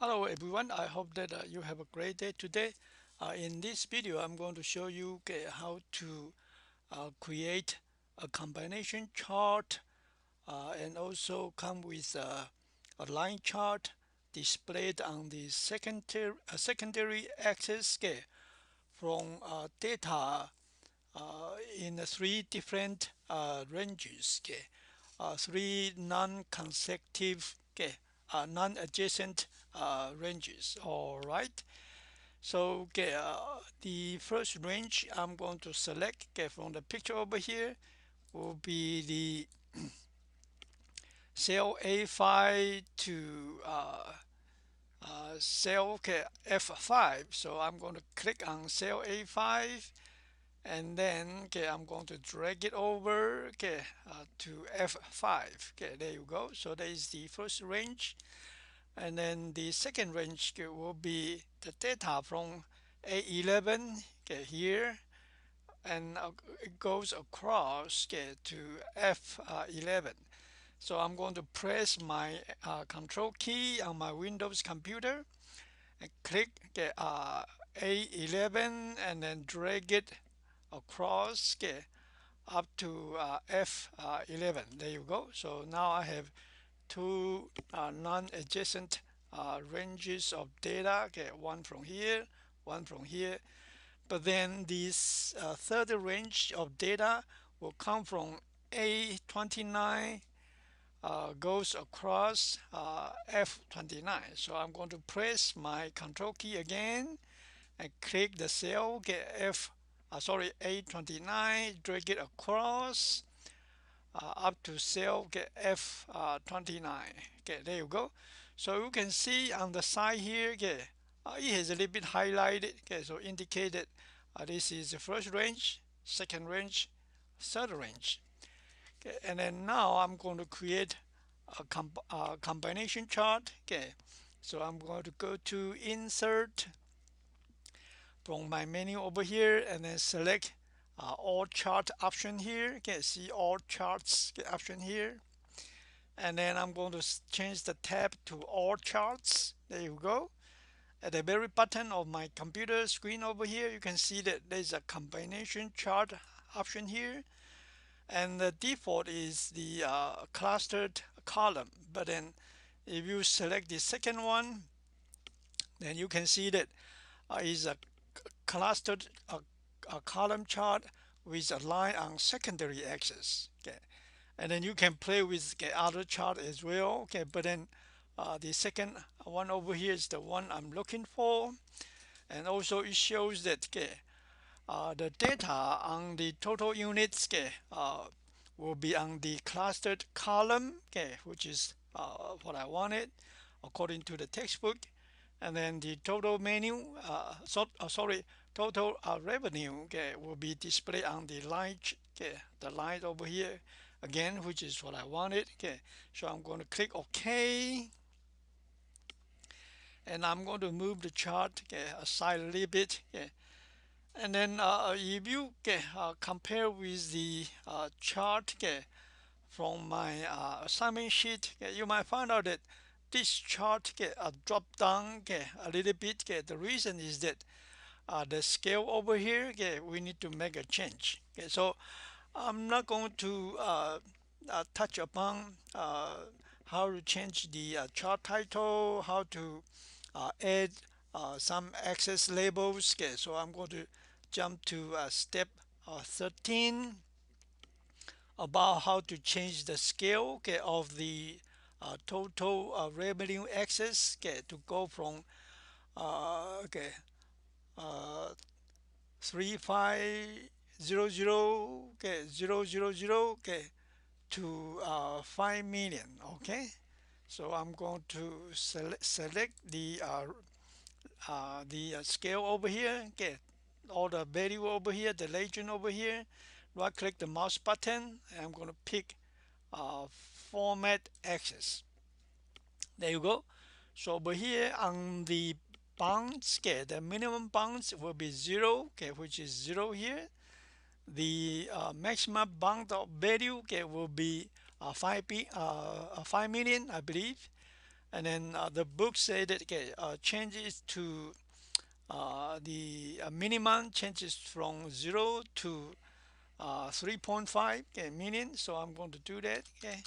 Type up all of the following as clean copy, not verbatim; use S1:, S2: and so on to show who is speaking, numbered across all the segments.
S1: Hello everyone, I hope that you have a great day today. In this video, I'm going to show you how to create a combination chart and also come with a line chart displayed on the secondary axis from data in three different ranges, three non-consecutive, non-adjacent ranges. All right. So the first range I'm going to select from the picture over here will be the cell A5 to cell F5. So I'm going to click on cell A5, and then I'm going to drag it over to F5. There you go. So that is the first range, and then the second range will be the data from A11 here, and it goes across to F11. So I'm going to press my control key on my Windows computer and click A11 and then drag it across up to F11. There you go. So now I have two non-adjacent ranges of data. One from here, one from here. But then this third range of data will come from A29, goes across F29. So I'm going to press my control key again and click the cell, A29, drag it across up to cell F29. There you go. So you can see on the side here, it has a little bit highlighted, so indicated this is the first range, second range, third range. And then now I'm going to create a combination chart. So I'm going to go to Insert from my menu over here, and then select all chart option here. See all charts option here, and then I'm going to change the tab to all charts. There you go. At the very bottom of my computer screen over here, you can see that there's a combination chart option here, and the default is the clustered column. But then if you select the second one, then you can see that is a clustered a column chart with a line on secondary axis. And then you can play with the other chart as well. But then the second one over here is the one I'm looking for, and also it shows that the data on the total units will be on the clustered column, which is what I wanted according to the textbook. And then the total menu, total revenue will be displayed on the line, the line over here again, which is what I wanted. So I'm going to click OK, and I'm going to move the chart aside a little bit. And then if you compare with the chart from my assignment sheet, you might find out that this chart drop down a little bit. The reason is that the scale over here, we need to make a change. So I'm not going to touch upon how to change the chart title, how to add some access labels. So I'm going to jump to step 13 about how to change the scale of the total revenue access to go from okay, uh, 3500 000 to 5 million. Okay, so I'm going to select the scale over here, all the value over here, the legend over here. Right click the mouse button, and I'm going to pick format axis. There you go. So over here on the bounds, the minimum bounds will be 0, which is 0 here. The maximum bound of value will be 5 million, I believe. and then the book said that okay, changes to the minimum changes from 0 to 3.5 okay, million. So I'm going to do that. Okay,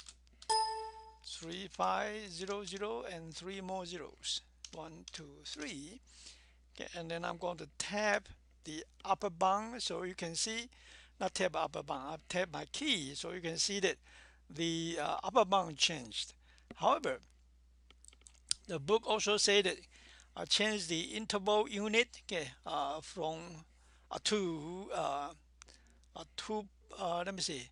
S1: 3500 and three more zeros. 1, 2, 3. Okay, and then I'm going to tap the upper bound so you can see, not tap upper bound, I tap my key so you can see that the upper bound changed. However, the book also said that change the interval unit okay, from to two, let me see,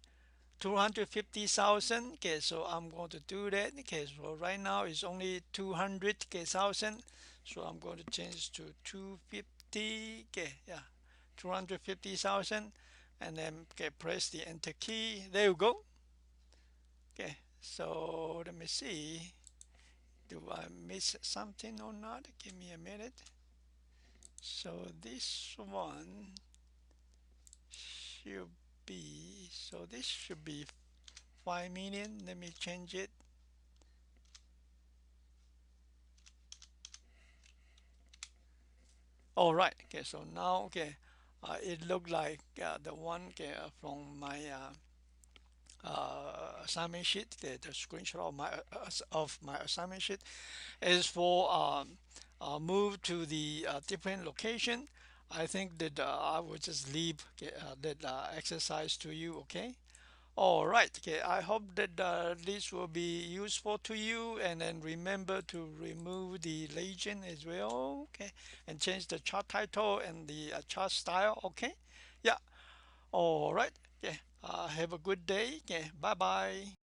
S1: 250,000. Okay, so I'm going to do that. Okay, so right now it's only 200,000. So I'm going to change to 250. Okay, yeah, 250,000, and then okay, press the enter key. There you go. Okay, so let me see. Do I miss something or not? Give me a minute. So this one should be, so this should be 5 million. Let me change it. All right. Okay. So now, okay, it looked like the one okay, from my assignment sheet, the screenshot of my assignment sheet is for move to the different location. I think that I will just leave okay, that exercise to you. Okay. All right. Okay. I hope that this will be useful to you, and then remember to remove the legend as well. Okay, and change the chart title and the chart style. Okay. Yeah. All right. Okay. Have a good day. Okay. Bye bye.